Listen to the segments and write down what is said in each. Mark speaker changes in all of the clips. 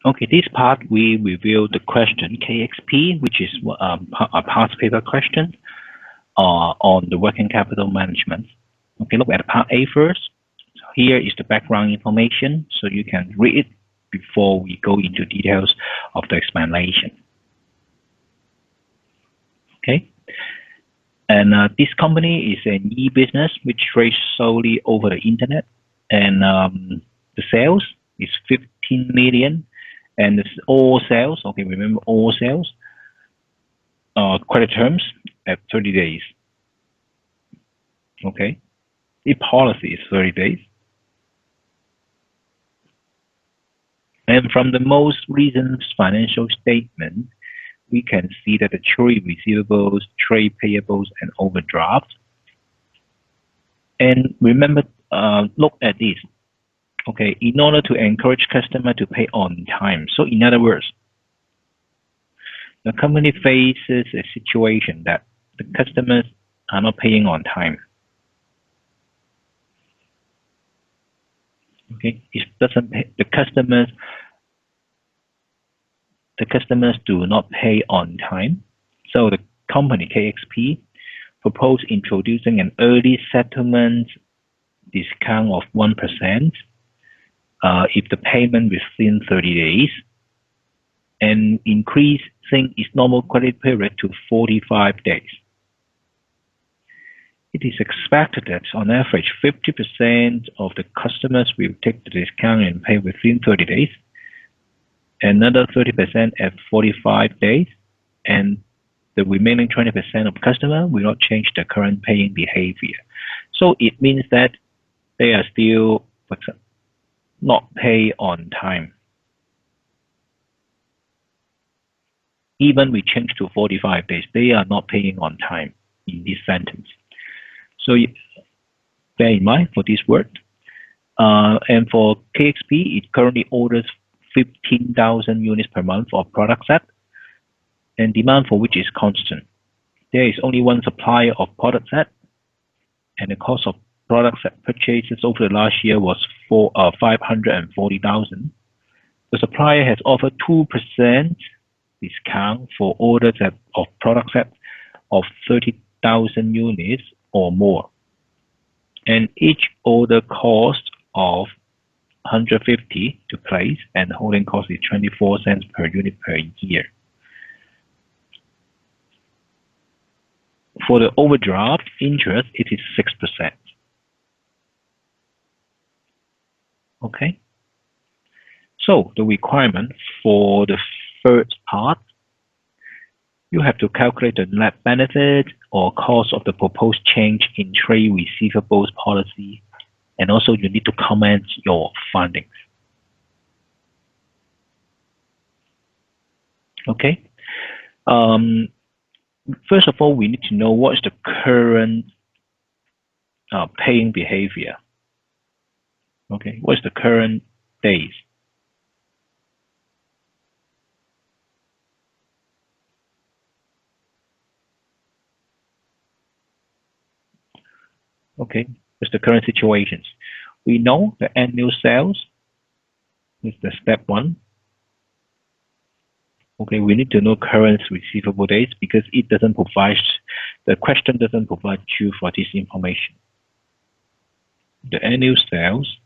Speaker 1: Okay, this part we review the question KXP, which is a past paper question on the working capital management. Okay, look at part A first. So here is the background information, so you can read it before we go into details of the explanation. Okay, and this company is an e-business which trades solely over the internet, and the sales is 15 million, and it's all sales. Okay, remember all sales. Credit terms at 30 days. Okay, the policy is 30 days. And from the most recent financial statement, we can see that the trade receivables, trade payables, and overdraft. And remember, look at this. Okay, in order to encourage customer to pay on time. So in other words, the company faces a situation that the customers are not paying on time. Okay, it doesn't pay, the customers do not pay on time. So the company KXP proposed introducing an early settlement discount of 1% if the payment within 30 days, and increasing its normal credit period to 45 days. It is expected that on average 50% of the customers will take the discount and pay within 30 days, another 30% at 45 days, and the remaining 20% of customers will not change their current paying behavior. So it means that they are still not pay on time. Even we change to 45 days, they are not paying on time in this sentence. So bear in mind for this word. And for KXP, it currently orders 15,000 units per month of product set, and demand for which is constant. There is only one supplier of product set, and the cost of product set purchases over the last year was 540,000. The supplier has offered 2% discount for orders of product set of 30,000 units or more, and each order cost of 150 to place, and holding cost is 24 cents per unit per year. For the overdraft interest, it is 6%. Okay. So the requirement for the first part, you have to calculate the net benefit or cost of the proposed change in trade receivables policy, and also you need to comment your findings. Okay. First of all, we need to know what is the current paying behavior. Okay, what is the current days? Okay, what's the current situations? We know the annual sales is the step one. Okay, we need to know current receivable days because it doesn't provide, the question doesn't provide you for this information. The annual sales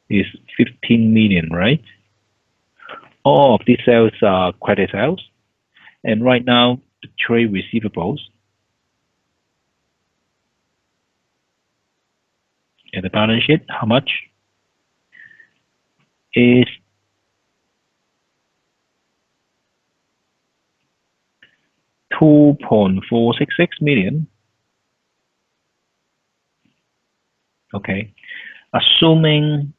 Speaker 1: is 15 million, right? All of these sales are credit sales. And right now, the trade receivables in the balance sheet, how much? Is 2.466 million. Okay, assuming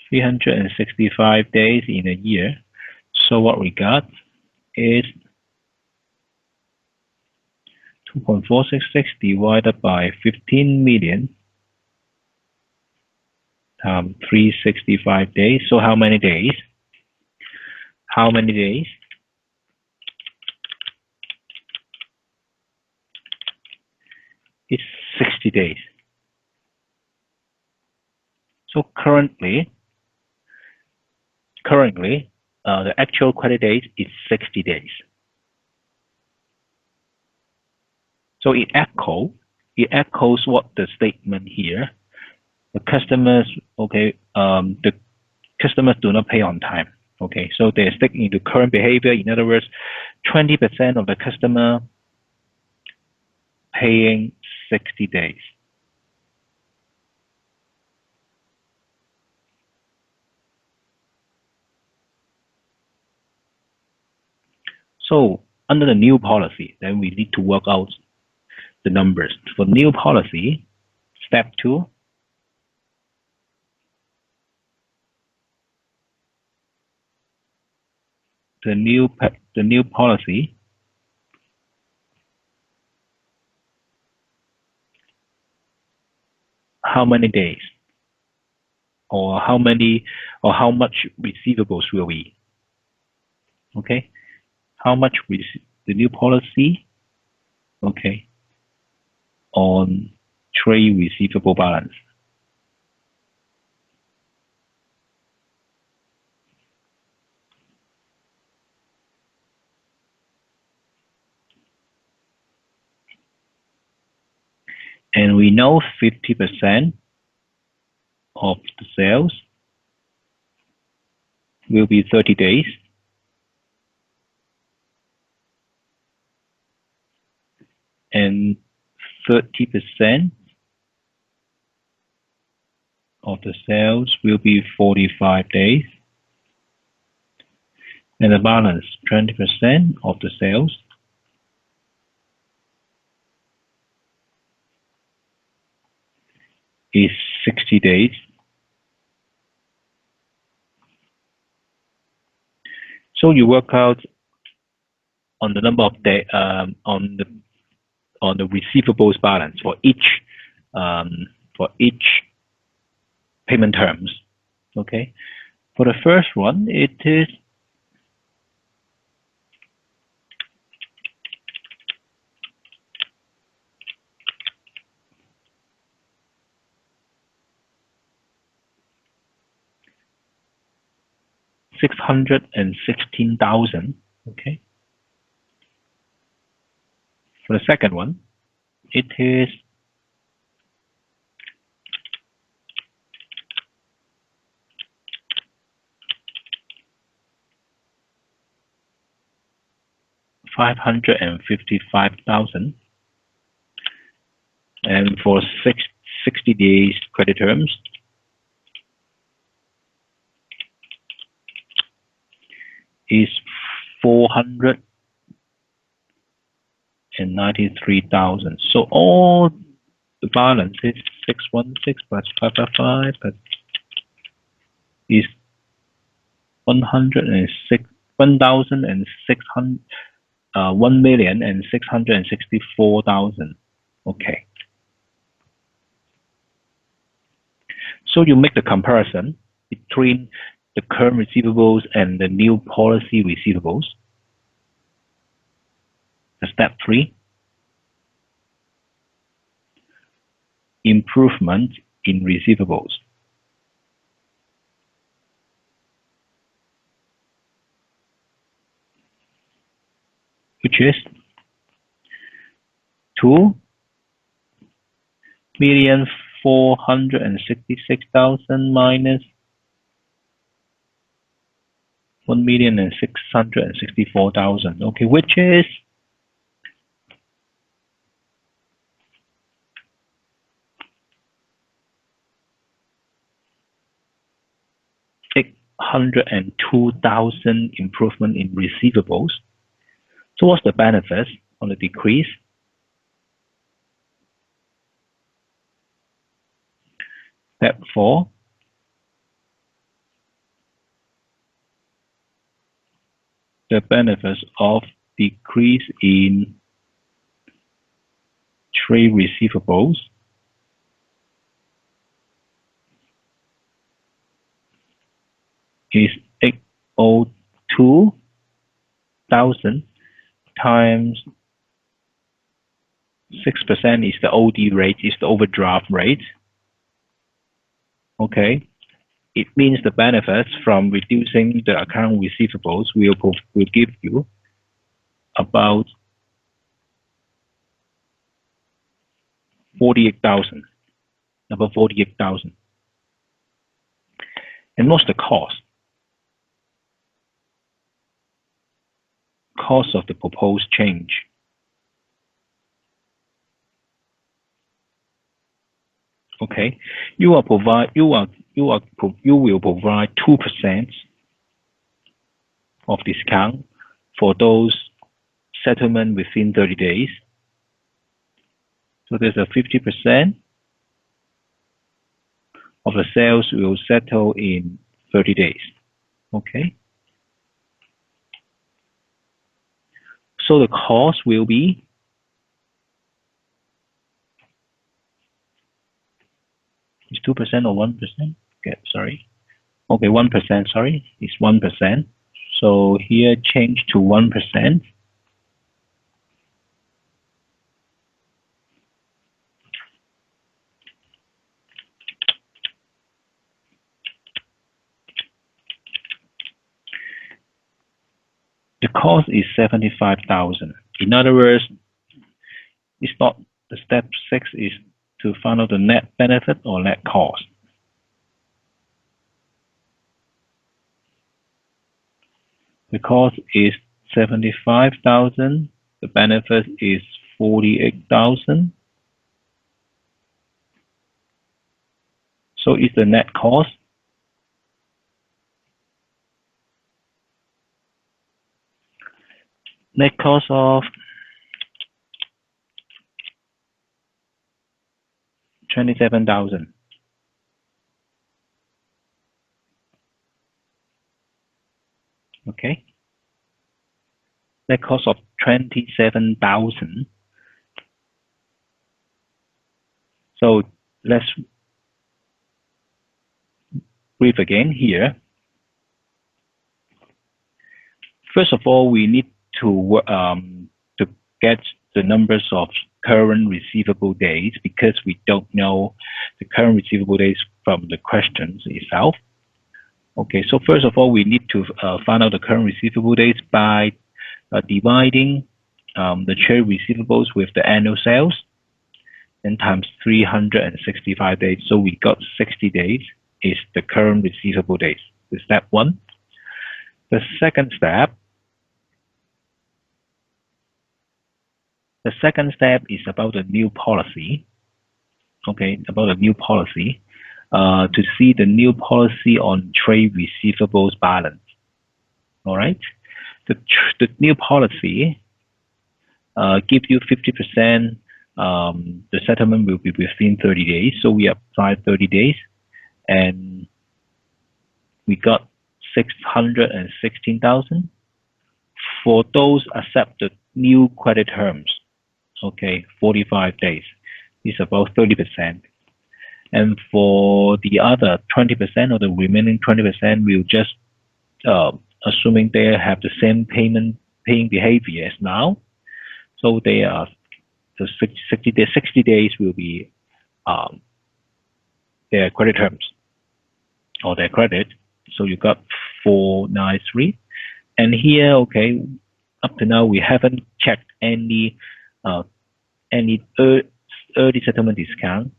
Speaker 1: 365 days in a year, so what we got is 2.466 divided by 15 million times 365 days. So how many days? How many days? It's 60 days. So currently, the actual credit date is 60 days. So it echoes what the statement here. The customers, the customers do not pay on time. Okay, so they're sticking to current behavior. In other words, 20% of the customer paying 60 days. So under the new policy, then we need to work out the numbers. For new policy, step 2, the new policy how many days or how much receivables will we? Okay, how much the new policy? Okay, on trade receivable balance. And we know 50% of the sales will be 30 days. And 30% of the sales will be 45 days. And the balance, 20% of the sales is 60 days. So you work out on the number of days on the receivables balance for each payment terms. Okay, for the first one, it is $616,000. Okay. For the second one, it is $555,000, and for 60 days credit terms is $493,000. So all the balance is 616 plus 555 is 1,664,000. Okay. So you make the comparison between the current receivables and the new policy receivables. Step 3, improvement in receivables, which is 2,466,000 minus 1,664,000. Okay, which is $802,000 improvement in receivables. So what's the benefit on the decrease? Step 4, the benefits of decrease in trade receivables is 802,000 times 6% is the OD rate, is the overdraft rate. Okay, it means the benefits from reducing the account receivables will give you about 48,000, about 48,000. And what's the cost? Cost of the proposed change. Okay, you will provide 2% of discount for those settlement within 30 days. So there's a 50% of the sales will settle in 30 days. Okay. So the cost will be is 2% or 1%? Okay, sorry. Okay, 1%, sorry. It's 1%. So here change to 1%. The cost is 75,000. In other words, it's not the step 6 is to find out the net benefit or net cost. The cost is 75,000. The benefit is 48,000. So it's the net cost. Net cost of 27,000. Okay. Net cost of 27,000. So let's brief again here. First of all, we need to get the numbers of current receivable days because we don't know the current receivable days from the questions itself. Okay, so first of all, we need to find out the current receivable days by dividing the trade receivables with the annual sales and times 365 days. So we got 60 days is the current receivable days. Is step 1. The second step is about the new policy. Okay, about the new policy. To see the new policy on trade receivables balance. All right, the new policy gives you 50%. The settlement will be within 30 days. So we applied 30 days, and we got 616,000 for those accepted new credit terms. Okay, 45 days is about 30%. And for the other 20% or the remaining 20%, we'll just assuming they have the same paying behavior as now. So they are the 60 days will be their credit terms or their credit. So you got 493. And here, okay, up to now we haven't checked any early settlement discount.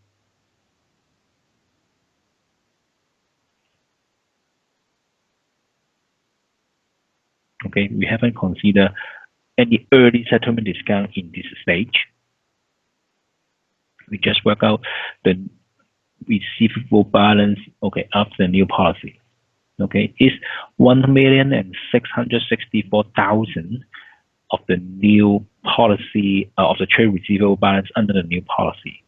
Speaker 1: Okay, we haven't considered any early settlement discount in this stage. We just work out the receivable balance, okay, after the new policy. Okay, is 1,664,000 of the new policy of the trade receivable balance under the new policy.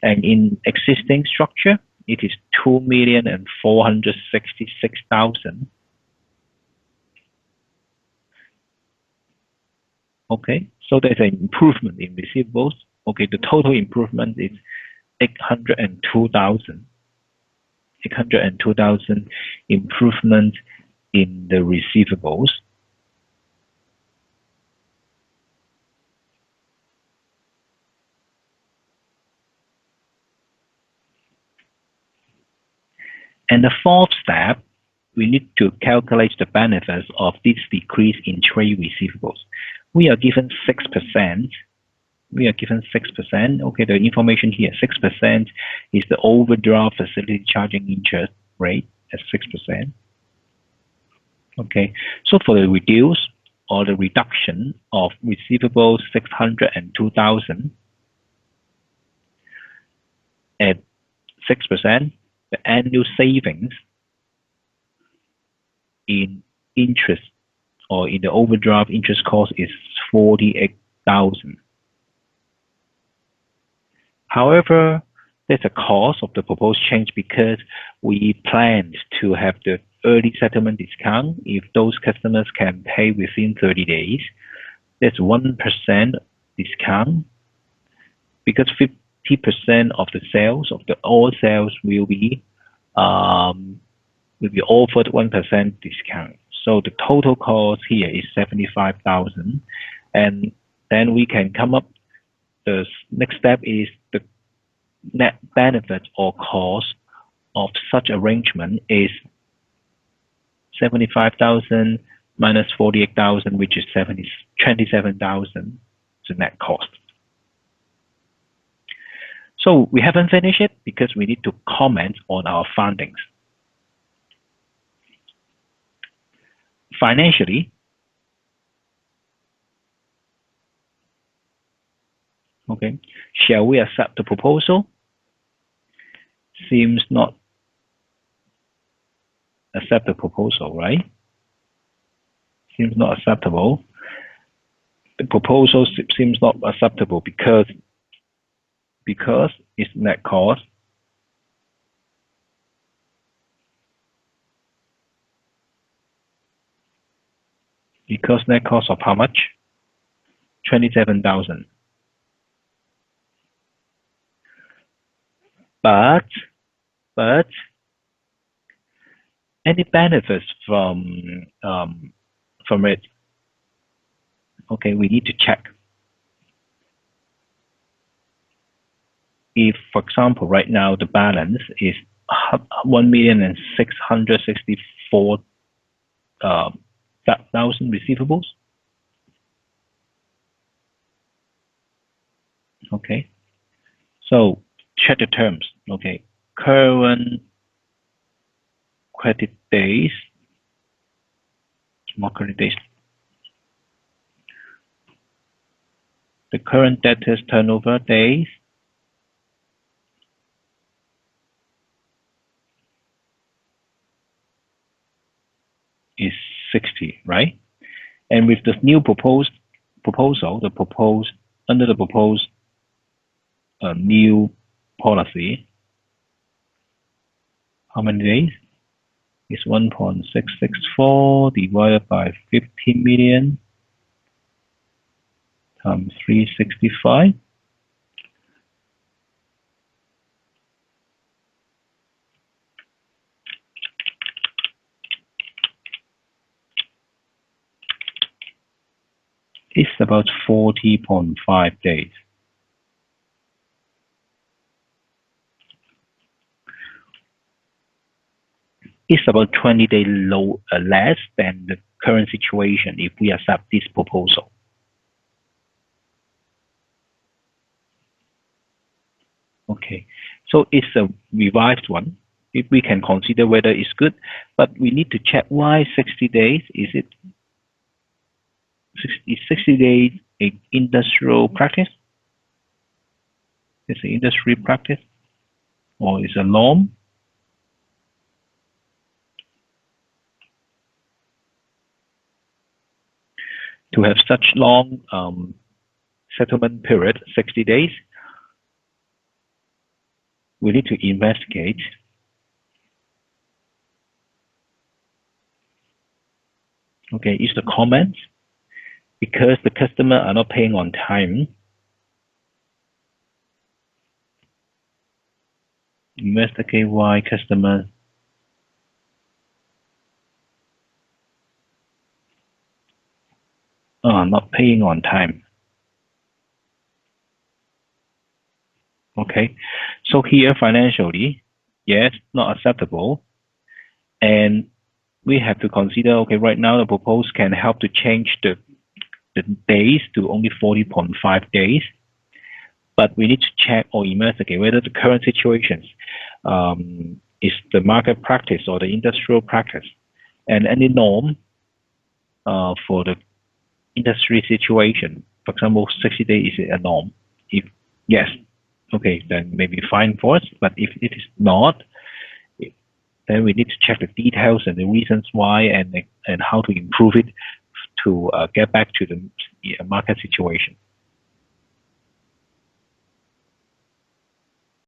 Speaker 1: And in existing structure, it is 2,466,000. Okay, so there's an improvement in receivables. Okay, the total improvement is 802,000. 802,000 improvement in the receivables. And the fourth step, we need to calculate the benefits of this decrease in trade receivables. We are given 6%. We are given 6%. Okay, the information here, 6% is the overdraft facility charging interest rate at 6%. Okay, so for the reduce or the reduction of receivables 602,000 at 6%, the annual savings in interest or in the overdraft interest cost is 48,000. However, there's a cost of the proposed change because we planned to have the early settlement discount if those customers can pay within 30 days. There's 1% discount because 50% of the sales of all sales will be offered 1% discount. So the total cost here is 75,000, and then we can come up. The next step is the net benefit or cost of such arrangement is 75,000 minus 48,000, which is 27,000, the net cost. So we haven't finished it because we need to comment on our findings. Financially, okay, shall we accept the proposal? Seems not accept the proposal, right? Seems not acceptable. The proposal seems not acceptable because it's net cost. Because net cost of how much? 27,000. But any benefits from it? Okay, we need to check. If, for example, right now the balance is 1,664,000 receivables. Okay, so check the terms. Okay, current credit days, small credit days. The current debtors turnover days is 60, right? And with this new proposal, under the proposed new policy, how many days? Is 1.664 divided by 15 million times 365. It's about 40.5 days. It's about 20 days less than the current situation if we accept this proposal. Okay, so it's a revised one. If we can consider whether it's good, but we need to check why 60 days. Is 60 days an industrial practice? It's an industry practice, or is a norm? To have such long settlement period, 60 days, we need to investigate. Okay, is the comment because the customer are not paying on time. Investigate why customers are not paying on time. Okay, so here financially, yes, not acceptable. And we have to consider, okay, right now the proposal can help to change the days to only 40.5 days, but we need to check or investigate whether the current situations is the market practice or the industrial practice, and any norm for the industry situation. For example, 60 days is a norm. If yes, okay, then maybe fine for us. But if it is not, then we need to check the details and the reasons why, and how to improve it to get back to the market situation.